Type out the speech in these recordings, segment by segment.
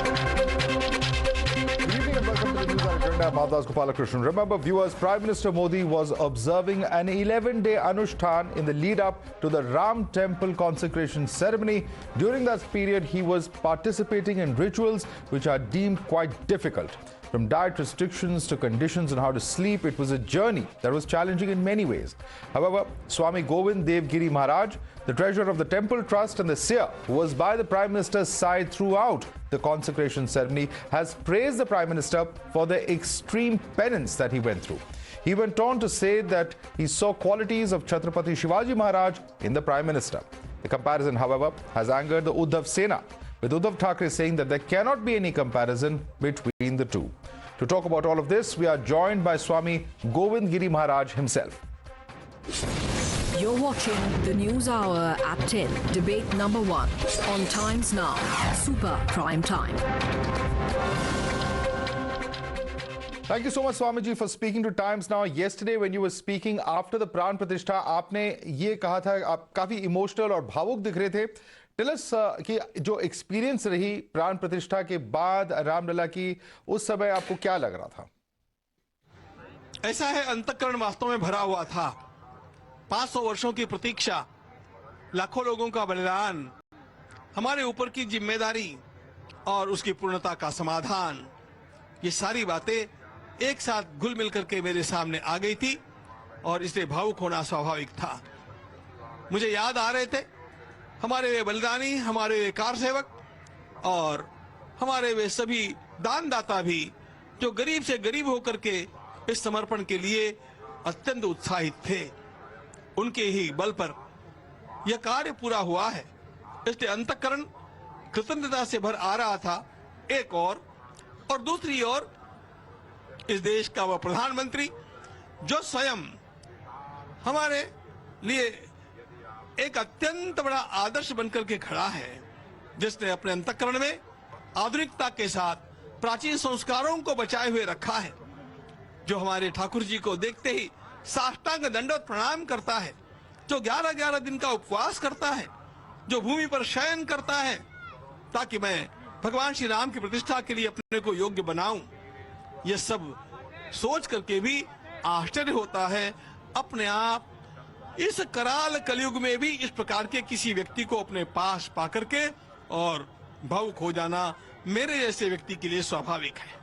Good evening and welcome to the news agenda. I'm Madhas Gopalakrishnan. Remember, viewers, Prime Minister Modi was observing an 11-day Anushtan in the lead-up to the Ram Temple consecration ceremony. During that period, he was participating in rituals which are deemed quite difficult. From diet restrictions to conditions on how to sleep, it was a journey that was challenging in many ways. However, Swami Govind Dev Giri Maharaj, the treasurer of the Temple Trust and the seer who was by the Prime Minister's side throughout the consecration ceremony, has praised the Prime Minister for the extreme penance that he went through. He went on to say that he saw qualities of Chhatrapati Shivaji Maharaj in the Prime Minister. The comparison, however, has angered the Uddhav Sena, with Uddhav Thackeray saying that there cannot be any comparison between the two. To talk about all of this, we are joined by Swami Govind Giri Maharaj himself. You're watching the News Hour at 10, debate number 1 on Times Now, Super Prime Time. Thank you so much, Swamiji, for speaking to Times Now. Yesterday, when you were speaking after the Pran Pratishtha, आपने ये कहा था, आप काफी emotional और भावुक दिख रहे थे. Tell us कि जो एक्सपीरियंस रही प्राण प्रतिष्ठा के बाद रामलला की, उस समय आपको क्या लग रहा था? ऐसा है, अंतःकरण वास्तव में भरा हुआ था. 500 वर्षों की प्रतीक्षा, लाखों लोगों का बलिदान, हमारे ऊपर की जिम्मेदारी और उसकी पूर्णता का समाधान, ये सारी बातें एक साथ घुल मिल करके मेरे सामने आ गई थी और इसलिए भावुक होना स्वाभाविक था. मुझे याद आ रहे थे हमारे वे बलिदानी, हमारे वे कार सेवक और हमारे वे सभी दानदाता भी जो गरीब से गरीब होकर के इस समर्पण के लिए अत्यंत उत्साहित थे. उनके ही बल पर यह कार्य पूरा हुआ है. इसलिए अंतःकरण कृतज्ञता से भर आ रहा था. एक और दूसरी ओर इस देश का वह प्रधानमंत्री जो स्वयं हमारे लिए एक अत्यंत बड़ा आदर्श बनकर के खड़ा है, जिसने अपने अंतःकरण में आधुनिकता के साथ प्राचीन संस्कारों को बचाए हुए रखा है, जो हमारे ठाकुर जी को देखते ही साष्टांग दंडवत प्रणाम करता है, जो 11-11 दिन का उपवास करता है, जो भूमि पर शयन करता है ताकि मैं भगवान श्री राम की प्रतिष्ठा के लिए अपने को योग्य बनाऊं. ये सब सोच करके भी आश्चर्य होता है. अपने आप इस कराल कलयुग में भी इस प्रकार के किसी व्यक्ति को अपने पास पाकर के और भावुक हो जाना मेरे जैसे व्यक्ति के लिए स्वाभाविक है.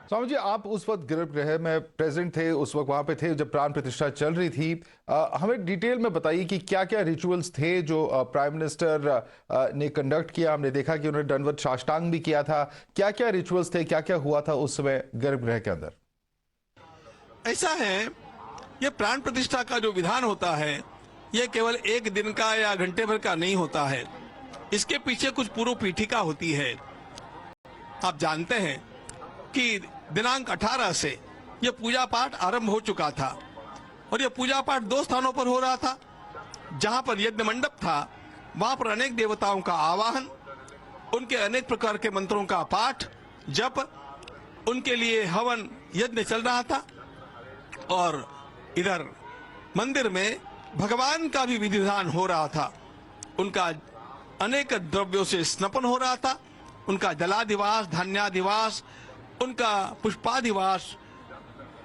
स्वामी जी, आप उस वक्त गर्भगृह में प्रेजेंट थे, उस वक्त वहां पे थे जब प्राण प्रतिष्ठा चल रही थी. हमें डिटेल में बताइए कि क्या क्या रिचुअल्स थे जो प्राइम मिनिस्टर ने कंडक्ट किया. हमने देखा कि उन्होंने दंडवत साष्टांग भी किया था. क्या क्या रिचुअल्स थे, क्या क्या हुआ था उस समय गर्भगृह के अंदर? ऐसा है, ये प्राण प्रतिष्ठा का जो विधान होता है, ये केवल एक दिन का या घंटे भर का नहीं होता है. इसके पीछे कुछ पूर्व पीठिका होती है. आप जानते हैं कि दिनांक 18 से यह पूजा पाठ आरंभ हो चुका था और यह पूजा पाठ 2 स्थानों पर हो रहा था. जहां पर यज्ञ मंडप था, वहां पर अनेक देवताओं का आवाहन, उनके अनेक प्रकार के मंत्रों का पाठ, जप, उनके लिए हवन यज्ञ चल रहा था. और इधर मंदिर में भगवान का भी विधि विधान हो रहा था. उनका अनेक द्रव्यों से स्नपन हो रहा था. उनका जलाधिवास, धान्याधिवास, उनका पुष्पाधिवास,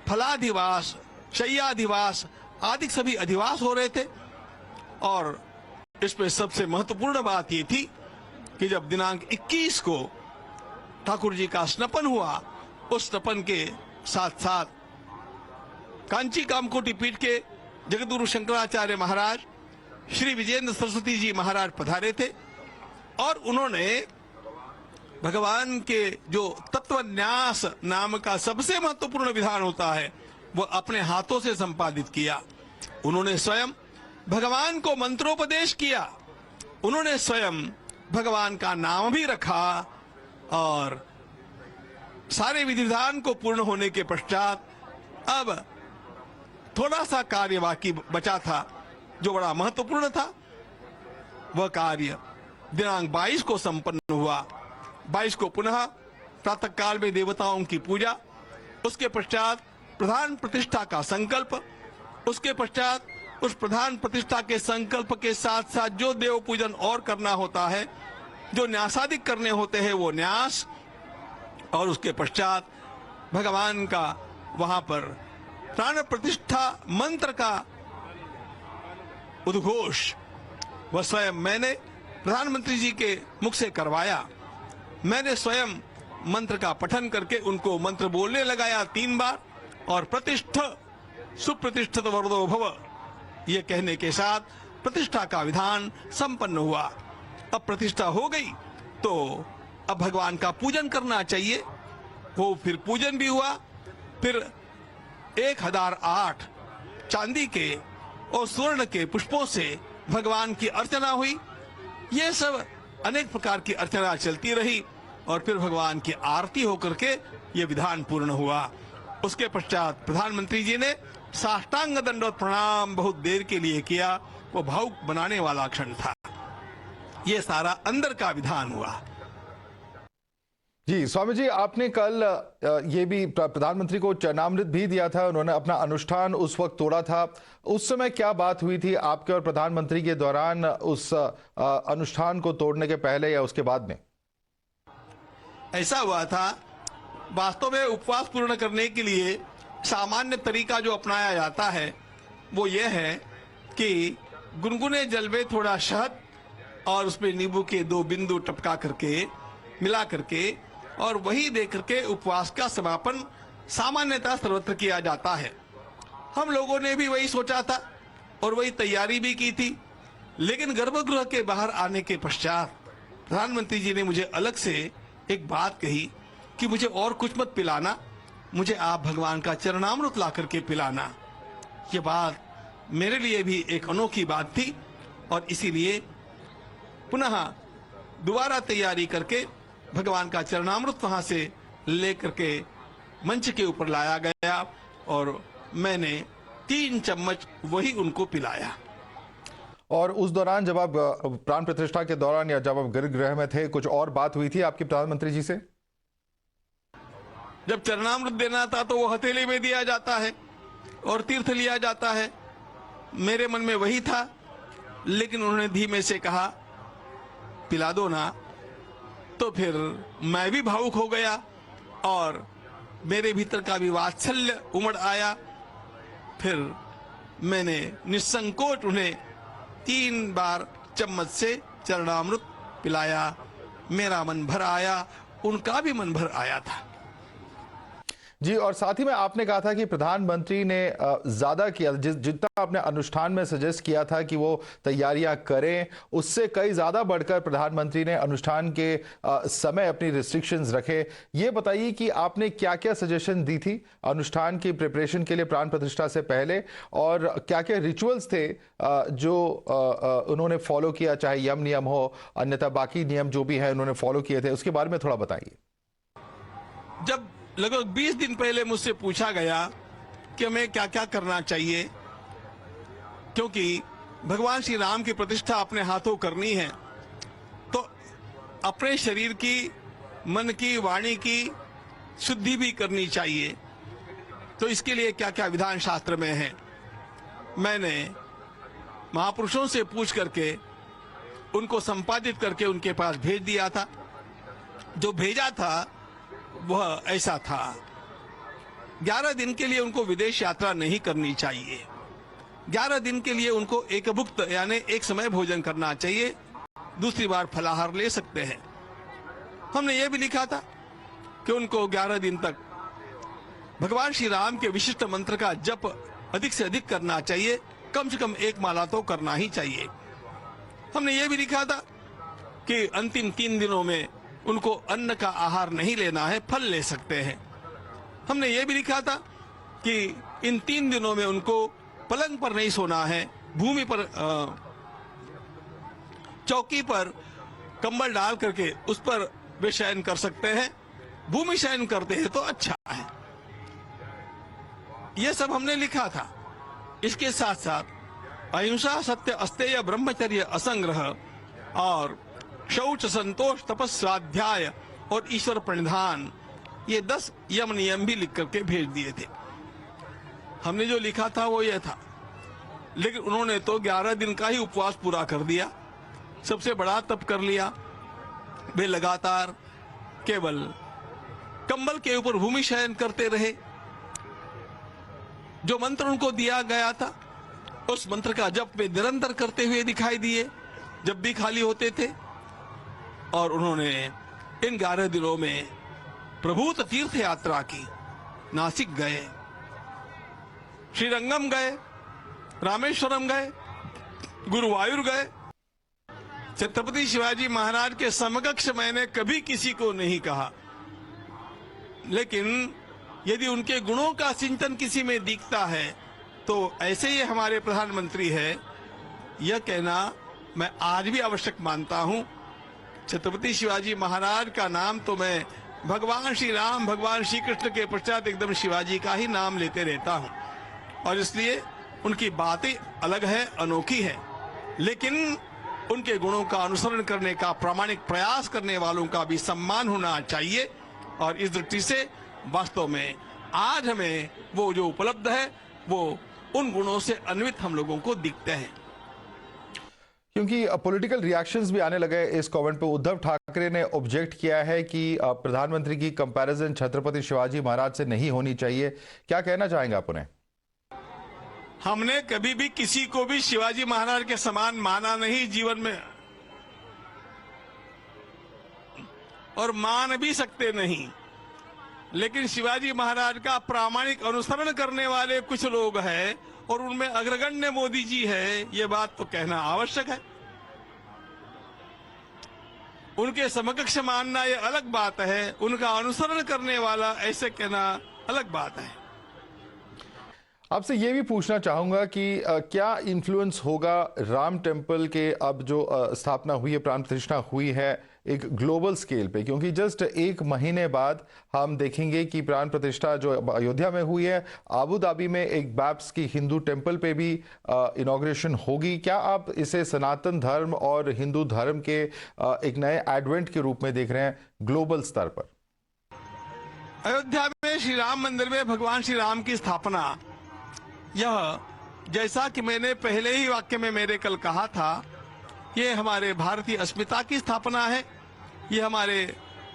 फलाधिवास, शय्याधिवास आदि सभी अधिवास हो रहे थे. और इसमें सबसे महत्वपूर्ण बात ये थी कि जब दिनांक 21 को ठाकुर जी का स्नपन हुआ, उस स्नपन के साथ साथ कांची कामकोटि पीठ के जगद्गुरु शंकराचार्य महाराज, श्री विजेंद्र सरस्वती जी महाराज पधारे थे और उन्होंने भगवान के जो तत्वन्यास नाम का सबसे महत्वपूर्ण विधान होता है, वो अपने हाथों से संपादित किया. उन्होंने स्वयं भगवान को मंत्रोपदेश किया. उन्होंने स्वयं भगवान का नाम भी रखा और सारे विधि विधान को पूर्ण होने के पश्चात अब थोड़ा सा कार्य बाकी बचा था जो बड़ा महत्वपूर्ण था. वह कार्य दिनांक 22 को संपन्न हुआ. 22 को पुनः प्रातः काल में देवताओं की पूजा, उसके पश्चात प्रधान प्रतिष्ठा का संकल्प, उसके पश्चात उस प्रधान प्रतिष्ठा के संकल्प के साथ साथ जो देव पूजन और करना होता है जो न्यासादिक करने होते हैं वो न्यास, और उसके पश्चात भगवान का वहां पर प्राण प्रतिष्ठा मंत्र का उद्घोष वह स्वयं मैंने प्रधानमंत्री जी के मुख से करवाया। मैंने स्वयं मंत्र का पठन करके उनको मंत्र बोलने लगाया 3 बार, और प्रतिष्ठ सुप्रतिष्ठित वरदो भव ये कहने के साथ प्रतिष्ठा का विधान संपन्न हुआ। अब प्रतिष्ठा हो गई तो अब भगवान का पूजन करना चाहिए। वो फिर पूजन भी हुआ। फिर 1008 चांदी के और स्वर्ण के पुष्पों से भगवान की अर्चना हुई। ये सब अनेक प्रकार की अर्चना चलती रही, और फिर भगवान की आरती होकर के ये विधान पूर्ण हुआ। उसके पश्चात प्रधानमंत्री जी ने साष्टांग दंडवत प्रणाम बहुत देर के लिए किया। वो भावुक बनाने वाला क्षण था। ये सारा अंदर का विधान हुआ। जी स्वामी जी, आपने कल ये भी प्रधानमंत्री को चरणामृत भी दिया था। उन्होंने अपना अनुष्ठान उस वक्त तोड़ा था। उस समय क्या बात हुई थी आपके और प्रधानमंत्री के दौरान, उस अनुष्ठान को तोड़ने के पहले या उसके बाद में? ऐसा हुआ था, वास्तव में उपवास पूर्ण करने के लिए सामान्य तरीका जो अपनाया जाता है वो ये है कि गुनगुने जल में थोड़ा शहद और उसमें नींबू के 2 बिंदु टपका करके मिला करके और वही दे करके उपवास का समापन सामान्यतः सर्वत्र किया जाता है। हम लोगों ने भी वही सोचा था और वही तैयारी भी की थी, लेकिन गर्भगृह के बाहर आने के पश्चात प्रधानमंत्री जी ने मुझे अलग से एक बात कही कि मुझे और कुछ मत पिलाना, मुझे आप भगवान का चरणामृत ला करके पिलाना। ये बात मेरे लिए भी एक अनोखी बात थी, और इसीलिए पुनः दोबारा तैयारी करके भगवान का चरणामृत वहां से लेकर के मंच के ऊपर लाया गया और मैंने 3 चम्मच वही उनको पिलाया। और उस दौरान जब आप प्राण प्रतिष्ठा के दौरान या जब आप गर्भगृह में थे, कुछ और बात हुई थी आपकी प्रधानमंत्री जी से? जब चरणामृत देना था तो वो हथेली में दिया जाता है और तीर्थ लिया जाता है। मेरे मन में वही था, लेकिन उन्होंने धीमे से कहा पिला दो ना, तो फिर मैं भी भावुक हो गया और मेरे भीतर का भी वात्सल्य उमड़ आया। फिर मैंने निसंकोच उन्हें 3 बार चम्मच से चरणामृत पिलाया। मेरा मन भर आया, उनका भी मन भर आया था। जी, और साथ ही में आपने कहा था कि प्रधानमंत्री ने ज्यादा किया, जितना आपने अनुष्ठान में सजेस्ट किया था कि वो तैयारियां करें, उससे कई ज्यादा बढ़कर प्रधानमंत्री ने अनुष्ठान के समय अपनी रिस्ट्रिक्शंस रखे। ये बताइए कि आपने क्या क्या सजेशन दी थी अनुष्ठान की प्रिपरेशन के लिए प्राण प्रतिष्ठा से पहले, और क्या क्या रिचुअल्स थे जो उन्होंने फॉलो किया, चाहे यम नियम हो, अन्यथा बाकी नियम जो भी है उन्होंने फॉलो किए थे, उसके बारे में थोड़ा बताइए। जब लगभग 20 दिन पहले मुझसे पूछा गया कि हमें क्या क्या करना चाहिए, क्योंकि भगवान श्री राम की प्रतिष्ठा अपने हाथों करनी है, तो अपने शरीर की, मन की, वाणी की शुद्धि भी करनी चाहिए। तो इसके लिए क्या क्या विधान शास्त्र में है, मैंने महापुरुषों से पूछ करके उनको संपादित करके उनके पास भेज दिया था। जो भेजा था वह ऐसा था, 11 दिन के लिए उनको विदेश यात्रा नहीं करनी चाहिए। 11 दिन के लिए उनको एकभुक्त यानी एक समय भोजन करना चाहिए, दूसरी बार फलाहार ले सकते हैं। हमने ये भी लिखा था कि उनको 11 दिन तक भगवान श्री राम के विशिष्ट मंत्र का जप अधिक से अधिक करना चाहिए, कम से कम 1 माला तो करना ही चाहिए। हमने ये भी लिखा था कि अंतिम 3 दिनों में उनको अन्न का आहार नहीं लेना है, फल ले सकते हैं। हमने ये भी लिखा था कि इन 3 दिनों में उनको पलंग पर नहीं सोना है, भूमि पर चौकी पर कंबल डाल करके उस पर वे शयन कर सकते हैं। भूमि शयन करते हैं तो अच्छा है। यह सब हमने लिखा था। इसके साथ साथ अहिंसा, सत्य, अस्तेय, ब्रह्मचर्य, असंग्रह और शौच, संतोष, तपस, स्वाध्याय और ईश्वर प्रणिधान, ये 10 यम नियम भी लिख करके भेज दिए थे। हमने जो लिखा था वो ये था, लेकिन उन्होंने तो 11 दिन का ही उपवास पूरा कर दिया, सबसे बड़ा तप कर लिया। वे लगातार केवल कंबल के ऊपर भूमि शयन करते रहे। जो मंत्र उनको दिया गया था उस मंत्र का जप वे निरंतर करते हुए दिखाई दिए जब भी खाली होते थे। और उन्होंने इन 11 दिनों में प्रभूत तीर्थ यात्रा की। नासिक गए, श्रीरंगम गए, रामेश्वरम गए, गुरुवायूर गए। छत्रपति शिवाजी महाराज के समकक्ष मैंने कभी किसी को नहीं कहा, लेकिन यदि उनके गुणों का चिंतन किसी में दिखता है तो ऐसे ही हमारे प्रधानमंत्री है, यह कहना मैं आज भी आवश्यक मानता हूं। छत्रपति शिवाजी महाराज का नाम तो मैं भगवान श्री राम, भगवान श्री कृष्ण के पश्चात एकदम शिवाजी का ही नाम लेते रहता हूं, और इसलिए उनकी बातें अलग है, अनोखी है, लेकिन उनके गुणों का अनुसरण करने का प्रामाणिक प्रयास करने वालों का भी सम्मान होना चाहिए। और इस दृष्टि से वास्तव में आज हमें वो जो उपलब्ध है वो उन गुणों से अन्वित हम लोगों को दिखते हैं। क्योंकि पॉलिटिकल रिएक्शंस भी आने लगे इस कमेंट पे। उद्धव ठाकरे ने ऑब्जेक्ट किया है कि प्रधानमंत्री की कंपैरिजन छत्रपति शिवाजी महाराज से नहीं होनी चाहिए। क्या कहना चाहेंगे आप उन्हें? हमने कभी भी किसी को भी शिवाजी महाराज के समान माना नहीं जीवन में, और मान भी सकते नहीं। लेकिन शिवाजी महाराज का प्रामाणिक अनुसरण करने वाले कुछ लोग हैं और उनमें अग्रगण्य मोदी जी है, ये बात तो कहना आवश्यक है। उनके समकक्ष मानना ये अलग बात है, उनका अनुसरण करने वाला ऐसे कहना अलग बात है। आपसे ये भी पूछना चाहूंगा कि क्या इन्फ्लुएंस होगा राम टेम्पल के अब जो स्थापना हुई है, प्राण प्रतिष्ठा हुई है एक ग्लोबल स्केल पे, क्योंकि जस्ट एक महीने बाद हम देखेंगे कि प्राण प्रतिष्ठा जो अयोध्या में हुई है, आबू धाबी में एक बैप्स की हिंदू टेम्पल पे भी इनॉग्रेशन होगी। क्या आप इसे सनातन धर्म और हिंदू धर्म के एक नए एडवेंट के रूप में देख रहे हैं ग्लोबल स्तर पर? अयोध्या में श्री राम मंदिर में भगवान श्री राम की स्थापना, यह जैसा कि मैंने पहले ही वाक्य में मेरे कल कहा था, ये हमारे भारतीय अस्मिता की स्थापना है, ये हमारे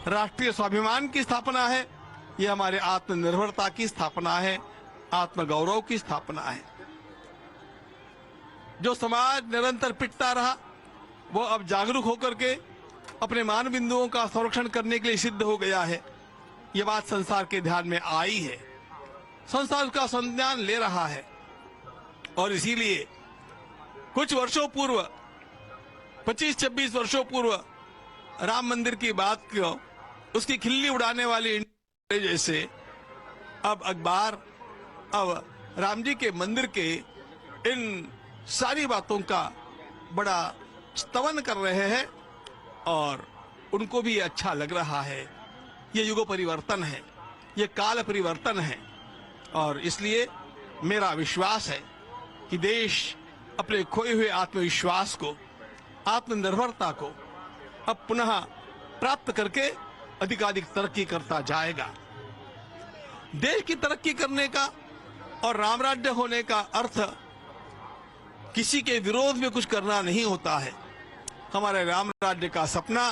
राष्ट्रीय स्वाभिमान की स्थापना है, ये हमारे आत्मनिर्भरता की स्थापना है, आत्मगौरव की स्थापना है। जो समाज निरंतर पिटता रहा वो अब जागरूक होकर के अपने मान बिंदुओं का संरक्षण करने के लिए सिद्ध हो गया है। ये बात संसार के ध्यान में आई है, संसार उसका संज्ञान ले रहा है, और इसीलिए कुछ वर्षों पूर्व, 25-26 वर्षों पूर्व राम मंदिर की बात को उसकी खिल्ली उड़ाने वाली जैसे अब अखबार अब राम जी के मंदिर के इन सारी बातों का बड़ा स्तवन कर रहे हैं और उनको भी अच्छा लग रहा है। ये युग परिवर्तन है, ये काल परिवर्तन है, और इसलिए मेरा विश्वास है कि देश अपने खोए हुए आत्मविश्वास को, आत्मनिर्भरता को अब पुनः प्राप्त करके अधिकाधिक तरक्की करता जाएगा। देश की तरक्की करने का और राम राज्य होने का अर्थ किसी के विरोध में कुछ करना नहीं होता है। हमारे राम राज्य का सपना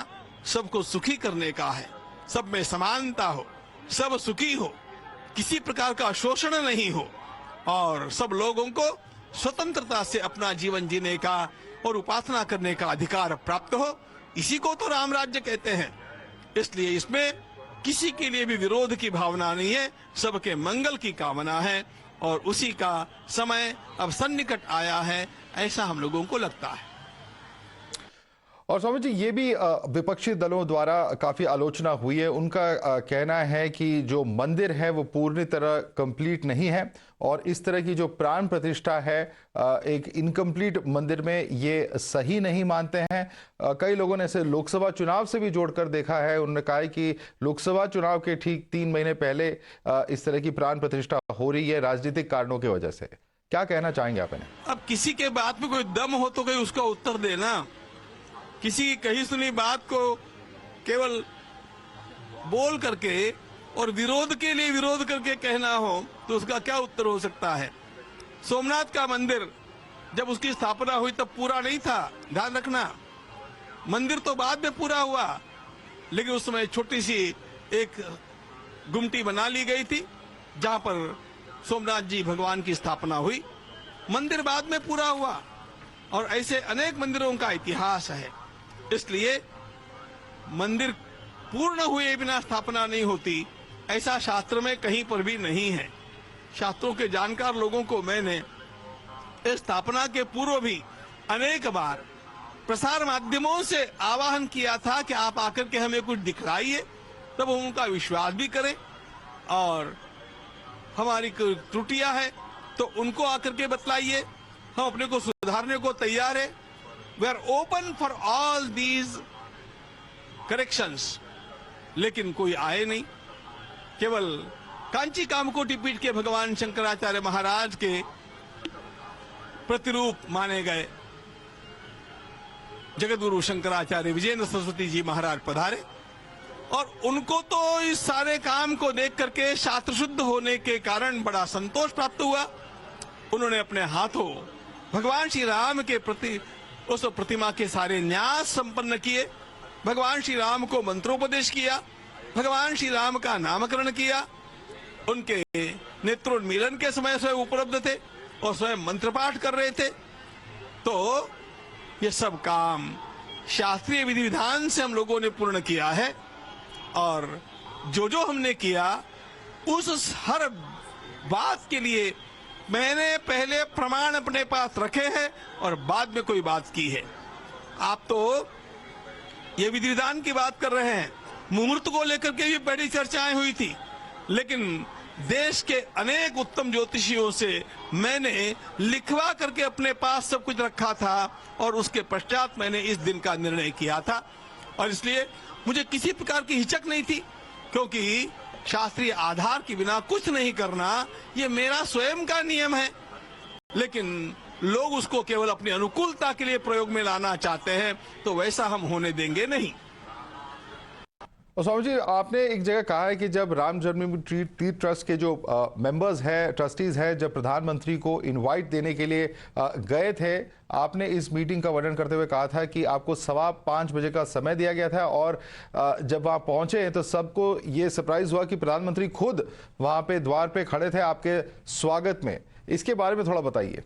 सबको सुखी करने का है, सब में समानता हो, सब सुखी हो, किसी प्रकार का शोषण नहीं हो, और सब लोगों को स्वतंत्रता से अपना जीवन जीने का और उपासना करने का अधिकार प्राप्त हो। इसी को तो राम राज्य कहते हैं। इसलिए इसमें किसी के लिए भी विरोध की भावना नहीं है, सबके मंगल की कामना है, और उसी का समय अब सन्निकट आया है, ऐसा हम लोगों को लगता है। और स्वामी जी, ये भी विपक्षी दलों द्वारा काफी आलोचना हुई है। उनका कहना है कि जो मंदिर है वो पूर्ण तरह कंप्लीट नहीं है, और इस तरह की जो प्राण प्रतिष्ठा है एक इनकम्प्लीट मंदिर में, ये सही नहीं मानते हैं। कई लोगों ने इसे लोकसभा चुनाव से भी जोड़कर देखा है। उन्होंने कहा है कि लोकसभा चुनाव के ठीक 3 महीने पहले इस तरह की प्राण प्रतिष्ठा हो रही है राजनीतिक कारणों की वजह से। क्या कहना चाहेंगे आप इन्हें? अब किसी के बात में कोई दम हो तो कोई उसका उत्तर देना। किसी की कही सुनी बात को केवल बोल करके और विरोध के लिए विरोध करके कहना हो तो उसका क्या उत्तर हो सकता है? सोमनाथ का मंदिर जब उसकी स्थापना हुई तब पूरा नहीं था, ध्यान रखना। मंदिर तो बाद में पूरा हुआ, लेकिन उस समय छोटी सी एक गुमटी बना ली गई थी जहां पर सोमनाथ जी भगवान की स्थापना हुई। मंदिर बाद में पूरा हुआ और ऐसे अनेक मंदिरों का इतिहास है। इसलिए मंदिर पूर्ण हुए बिना स्थापना नहीं होती, ऐसा शास्त्र में कहीं पर भी नहीं है। शास्त्रों के जानकार लोगों को मैंने इस स्थापना के पूर्व भी अनेक बार प्रसार माध्यमों से आह्वान किया था कि आप आकर के हमें कुछ दिखलाइए, तब हम उनका विश्वास भी करें और हमारी कोई त्रुटियां हैं तो उनको आकर के बतलाइए, हम अपने को सुधारने को तैयार है। We are open for all these corrections. लेकिन कोई आए नहीं। केवल कांची कामकोटि पीठ के भगवान शंकराचार्य महाराज के प्रतिरूप माने गए जगतगुरु शंकराचार्य विजयेंद्र सरस्वती जी महाराज पधारे और उनको तो इस सारे काम को देख करके शास्त्र शुद्ध होने के कारण बड़ा संतोष प्राप्त हुआ। उन्होंने अपने हाथों भगवान श्री राम के प्रति उस प्रतिमा के सारे न्यास संपन्न किए, भगवान श्री राम को मंत्रोपदेश किया, भगवान श्री राम का नामकरण किया। उनके नेत्रोन्मीलन के समय स्वयं उपलब्ध थे और स्वयं मंत्र पाठ कर रहे थे। तो ये सब काम शास्त्रीय विधि विधान से हम लोगों ने पूर्ण किया है और जो जो हमने किया उस हर बात के लिए मैंने पहले प्रमाण अपने पास रखे हैं और बाद में कोई बात की है। आप तो ये विधि विधान की बात कर रहे हैं, मुहूर्त को लेकर के भी बड़ी चर्चाएं हुई थी, लेकिन देश के अनेक उत्तम ज्योतिषियों से मैंने लिखवा करके अपने पास सब कुछ रखा था और उसके पश्चात मैंने इस दिन का निर्णय किया था। और इसलिए मुझे किसी प्रकार की हिचक नहीं थी, क्योंकि शास्त्रीय आधार के बिना कुछ नहीं करना ये मेरा स्वयं का नियम है। लेकिन लोग उसको केवल अपनी अनुकूलता के लिए प्रयोग में लाना चाहते हैं, तो वैसा हम होने देंगे नहीं। और स्वामी जी, आपने एक जगह कहा है कि जब राम जन्मभूमि तीर्थ ट्रस्ट के जो मेंबर्स हैं, ट्रस्टीज हैं, जब प्रधानमंत्री को इनवाइट देने के लिए गए थे, आपने इस मीटिंग का वर्णन करते हुए कहा था कि आपको 5:15 बजे का समय दिया गया था और जब वहां पहुंचे तो सबको ये सरप्राइज हुआ कि प्रधानमंत्री खुद वहां पे द्वार पे खड़े थे आपके स्वागत में। इसके बारे में थोड़ा बताइए।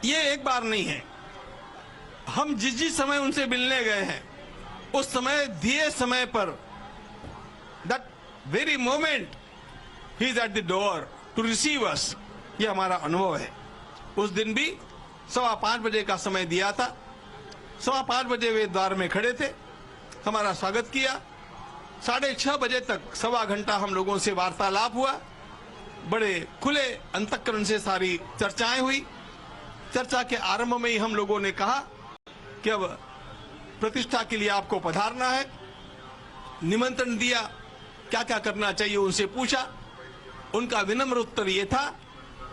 ये एक बार नहीं है, हम जिस समय उनसे मिलने गए हैं उस समय दिए समय पर that very moment he is at the door to receive us, ये हमारा अनुभव है। उस दिन भी 5:15 बजे का समय दिया था। 5:15 बजे वे द्वार में खड़े थे, हमारा स्वागत किया। 6:30 बजे तक 1.25 घंटा हम लोगों से वार्तालाप हुआ। बड़े खुले अंतःकरण से सारी चर्चाएं हुई। चर्चा के आरंभ में ही हम लोगों ने कहा कि अब प्रतिष्ठा के लिए आपको पधारना है। निमंत्रण दिया, क्या क्या करना चाहिए उनसे पूछा। उनका विनम्र उत्तर ये था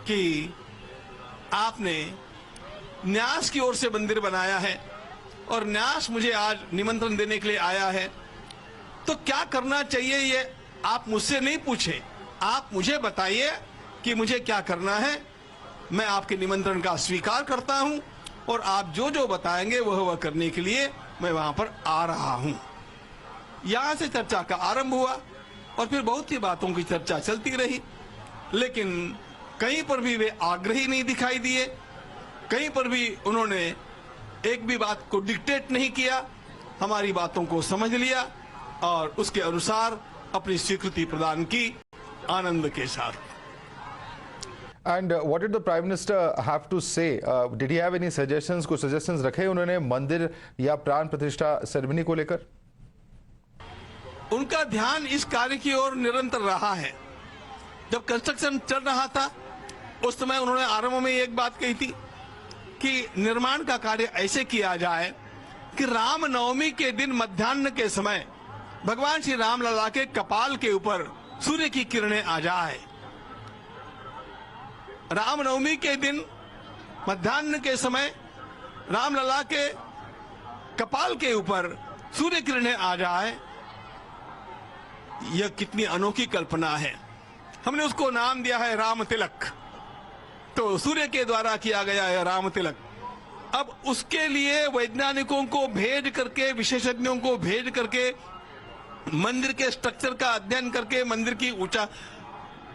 कि आपने न्यास की ओर से मंदिर बनाया है और न्यास मुझे आज निमंत्रण देने के लिए आया है, तो क्या करना चाहिए ये आप मुझसे नहीं पूछे, आप मुझे बताइए कि मुझे क्या करना है। मैं आपके निमंत्रण का स्वीकार करता हूं और आप जो जो बताएंगे वह करने के लिए मैं वहां पर आ रहा हूं। यहां से चर्चा का आरंभ हुआ और फिर बहुत सी बातों की चर्चा चलती रही, लेकिन कहीं पर भी वे आग्रही नहीं दिखाई दिए, कहीं पर भी उन्होंने एक भी बात को डिक्टेट नहीं किया। हमारी बातों को समझ लिया और उसके अनुसार अपनी स्वीकृति प्रदान की आनंद के साथ। And what did the Prime Minister have to say? Did he have any suggestions? कुछ suggestions रखे उन्होंने मंदिर या प्राण प्रतिष्ठा सेरेमनी को लेकर? उनका ध्यान इस कार्य की ओर निरंतर रहा है। जब कंस्ट्रक्शन चल रहा था उस समय उन्होंने आरंभ में एक बात कही थी कि निर्माण का कार्य ऐसे किया जाए कि रामनवमी के दिन मध्याह्न के समय भगवान श्री राम लला के कपाल के ऊपर सूर्य की किरणें आ जाए। रामनवमी के दिन मध्याह्न के समय रामलला के कपाल के ऊपर सूर्य किरणें आ जाए, यह कितनी अनोखी कल्पना है। हमने उसको नाम दिया है राम तिलक। तो सूर्य के द्वारा किया गया है राम तिलक। अब उसके लिए वैज्ञानिकों को भेज करके, विशेषज्ञों को भेज करके, मंदिर के स्ट्रक्चर का अध्ययन करके, मंदिर की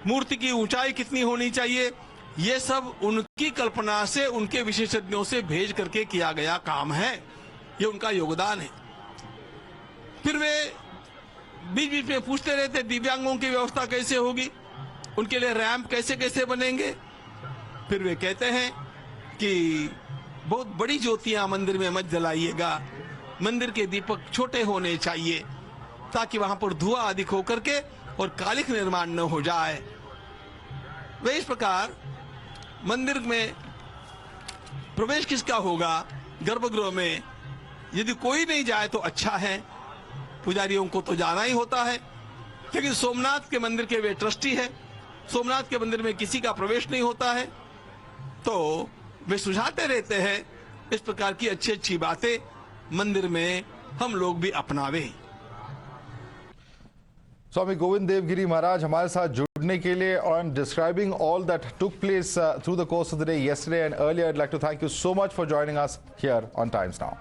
मूर्ति की ऊंचाई कितनी होनी चाहिए, ये सब उनकी कल्पना से, उनके विशेषज्ञों से भेज करके किया गया काम है। ये उनका योगदान है। फिर वे बीच बीच में पूछते रहते दिव्यांगों की व्यवस्था कैसे होगी, उनके लिए रैंप कैसे कैसे बनेंगे। फिर वे कहते हैं कि बहुत बड़ी ज्योतियां मंदिर में मत जलाइएगा, मंदिर के दीपक छोटे होने चाहिए ताकि वहां पर धुआं अधिक होकर के और कालिख निर्माण न हो जाए। वे इस प्रकार मंदिर में प्रवेश किसका होगा, गर्भगृह में यदि कोई नहीं जाए तो अच्छा है, पुजारियों को तो जाना ही होता है। लेकिन सोमनाथ के मंदिर के वे ट्रस्टी है, सोमनाथ के मंदिर में किसी का प्रवेश नहीं होता है, तो वे सुझाते रहते हैं इस प्रकार की अच्छी अच्छी बातें मंदिर में हम लोग भी अपनावे। स्वामी गोविंद देवगिरी महाराज हमारे साथ जुड़ने के लिए on describing all that took place through the course of the day yesterday and earlier. I'd like to thank you so much for joining us here on Times Now.